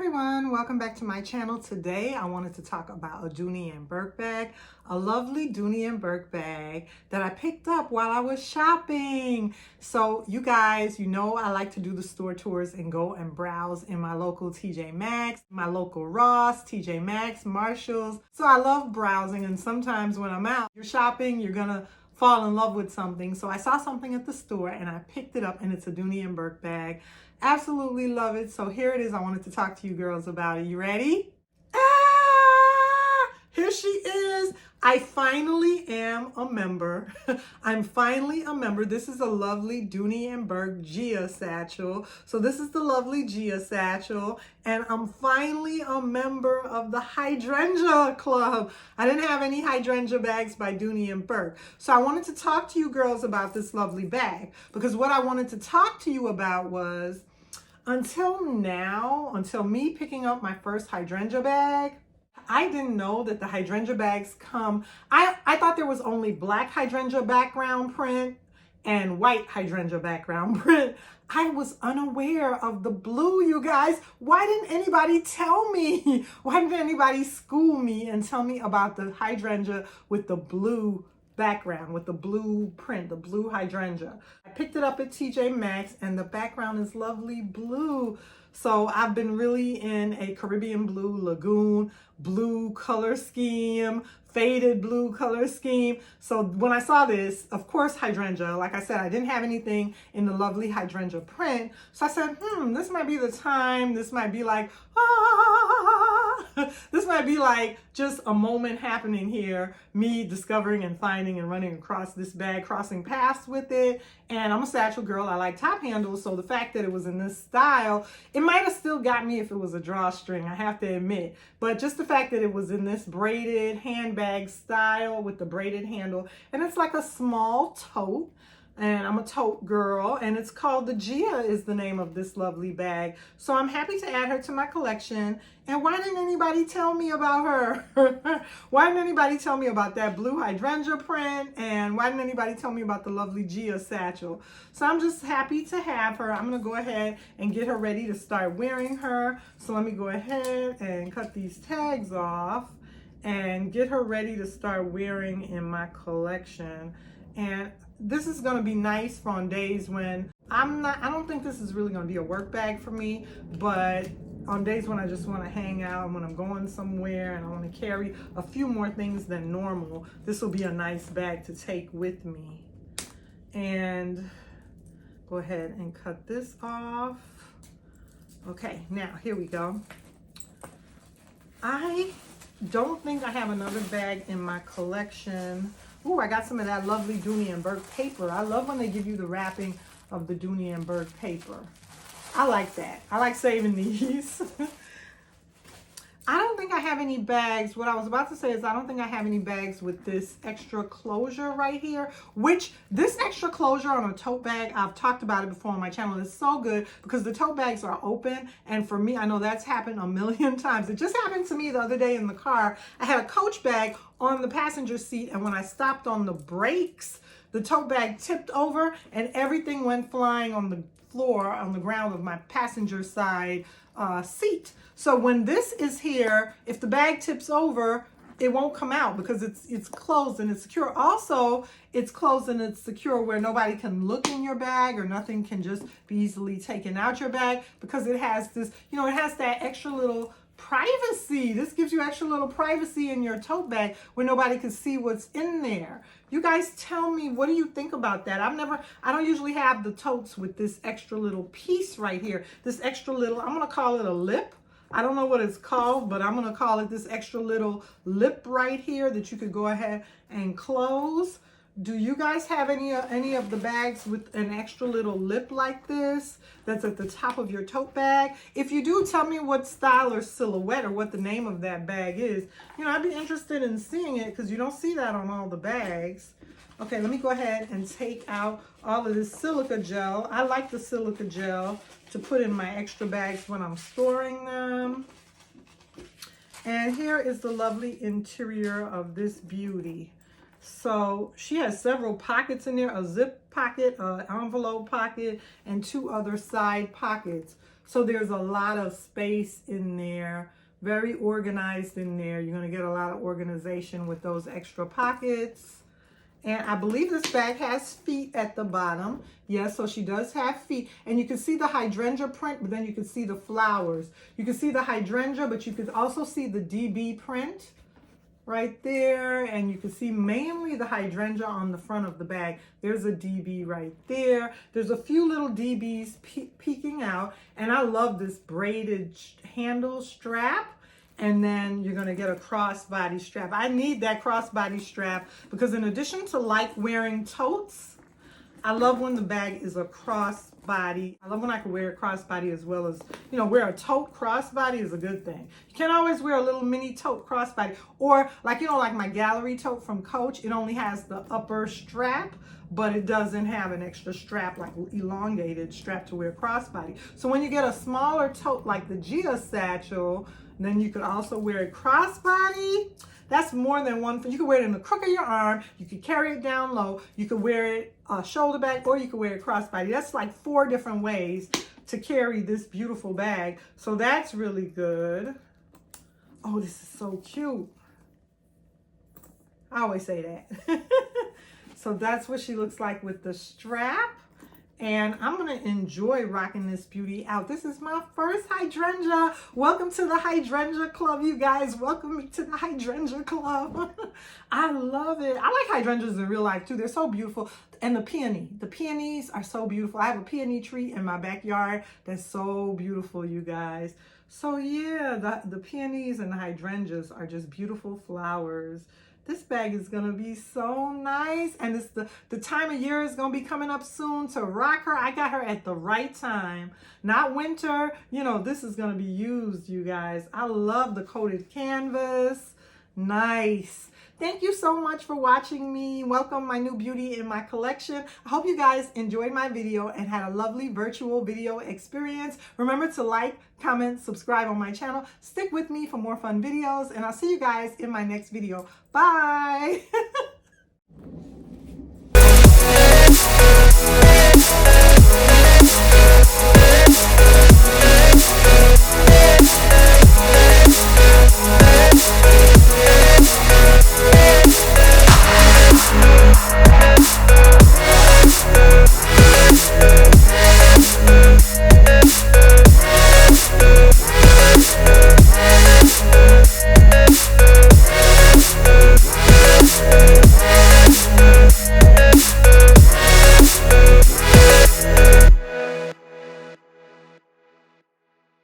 everyone, welcome back to my channel. Today I wanted to talk about a Dooney and Bourke bag, a lovely Dooney and Bourke bag that I picked up while I was shopping. So you guys, you know I like to do the store tours and go and browse in my local TJ Maxx, my local Ross, TJ Maxx, Marshalls. So I love browsing, and sometimes when I'm out, you're shopping, you're gonna fall in love with something. So I saw something at the store and I picked it up, and it's a Dooney and Bourke bag. Absolutely love it. So here it is. I wanted to talk to you girls about it. You ready? Here she is. I finally am a member. I'm finally a member. This is a lovely Dooney and Bourke Gia Satchel. So this is the lovely Gia Satchel, and I'm finally a member of the Hydrangea Club. I didn't have any Hydrangea bags by Dooney and Bourke. So I wanted to talk to you girls about this lovely bag, because what I wanted to talk to you about was, until now, until me picking up my first Hydrangea bag, I didn't know that the Hydrangea bags come. I thought there was only black Hydrangea background print and white Hydrangea background print. I was unaware of the blue, you guys. Why didn't anybody tell me? Why didn't anybody school me and tell me about the Hydrangea with the blue background, with the blue print, the blue Hydrangea? I picked it up at TJ Maxx and the background is lovely blue. So I've been really in a Caribbean blue, lagoon blue color scheme, faded blue color scheme. So when I saw this, of course, Hydrangea, like I said, I didn't have anything in the lovely Hydrangea print. So I said, this might be the time. This might be like, this might be like just a moment happening here, me discovering and finding and running across this bag, crossing paths with it. And I'm a satchel girl. I like top handles. So the fact that it was in this style, it might have still got me if it was a drawstring, I have to admit. But just the fact that it was in this braided handbag style with the braided handle, and it's like a small tote. And I'm a tote girl, and it's called the Gia is the name of this lovely bag. So I'm happy to add her to my collection. And why didn't anybody tell me about her? Why didn't anybody tell me about that blue Hydrangea print? And why didn't anybody tell me about the lovely Gia satchel? So I'm just happy to have her. I'm gonna go ahead and get her ready to start wearing her. So let me go ahead and cut these tags off and get her ready to start wearing in my collection. And this is going to be nice for on days when I don't think this is really going to be a work bag for me, but on days when I just want to hang out, when I'm going somewhere and I want to carry a few more things than normal, this will be a nice bag to take with me. And go ahead and cut this off. Okay, now here we go. I don't think I have another bag in my collection. Ooh, I got some of that lovely Dooney and Bourke paper. I love when they give you the wrapping of the Dooney and Bourke paper. I like that. I like saving these. I don't think I have any bags. What I was about to say is I don't think I have any bags with this extra closure right here, which this extra closure on a tote bag, I've talked about it before on my channel. It's so good because the tote bags are open. And for me, I know that's happened a million times. It just happened to me the other day in the car. I had a Coach bag on the passenger seat, and when I stopped on the brakes, the tote bag tipped over and everything went flying on the floor, on the ground of my passenger side seat. So when this is here, if the bag tips over, it won't come out because it's closed and it's secure. Also, it's closed and it's secure where nobody can look in your bag or nothing can just be easily taken out your bag, because it has this, you know, it has that extra little privacy. This gives you extra little privacy in your tote bag where nobody can see what's in there. You guys tell me, what do you think about that? I don't usually have the totes with this extra little piece right here. This extra little, I'm gonna call it a lip. I don't know what it's called, but I'm gonna call it this extra little lip right here that you could go ahead and close. Do you guys have any of the bags with an extra little lip like this that's at the top of your tote bag? If you do, tell me what style or silhouette or what the name of that bag is. You know, I'd be interested in seeing it because you don't see that on all the bags. Okay, let me go ahead and take out all of this silica gel. I like the silica gel to put in my extra bags when I'm storing them. And here is the lovely interior of this beauty. So she has several pockets in there, a zip pocket, an envelope pocket, and two other side pockets. So there's a lot of space in there, very organized in there. You're going to get a lot of organization with those extra pockets. And I believe this bag has feet at the bottom. Yes, so she does have feet. And you can see the hydrangea print, but then you can see the flowers. You can see the hydrangea, but you can also see the DB print right there. And you can see mainly the hydrangea on the front of the bag. There's a DB right there. There's a few little DBs peeking out. And I love this braided handle strap. And then you're going to get a crossbody strap. I need that crossbody strap because in addition to like wearing totes, I love when the bag is a crossbody. I love when I can wear a crossbody as well as, you know, wear a tote crossbody is a good thing. You can't always wear a little mini tote crossbody. Or like, you know, like my gallery tote from Coach, it only has the upper strap, but it doesn't have an extra strap, like elongated strap to wear crossbody. So when you get a smaller tote like the Gia Satchel, then you could also wear a crossbody. That's more than one. You could wear it in the crook of your arm. You could carry it down low. You could wear it shoulder bag, or you could wear a crossbody. That's like 4 different ways to carry this beautiful bag. So that's really good. Oh, this is so cute. I always say that. So that's what she looks like with the strap. And I'm going to enjoy rocking this beauty out. This is my first hydrangea. Welcome to the Hydrangea Club, you guys. Welcome to the Hydrangea Club. I love it. I like hydrangeas in real life, too. They're so beautiful. And the peony. The peonies are so beautiful. I have a peony tree in my backyard that's so beautiful, you guys. So, yeah, the peonies and the hydrangeas are just beautiful flowers. This bag is going to be so nice. And it's the time of year is going to be coming up soon to rock her. I got her at the right time. Not winter. You know, this is going to be used, you guys. I love the coated canvas. Nice. Thank you so much for watching me. Welcome my new beauty in my collection. I hope you guys enjoyed my video and had a lovely virtual video experience. Remember to like, comment, subscribe on my channel. Stick with me for more fun videos, and I'll see you guys in my next video. Bye.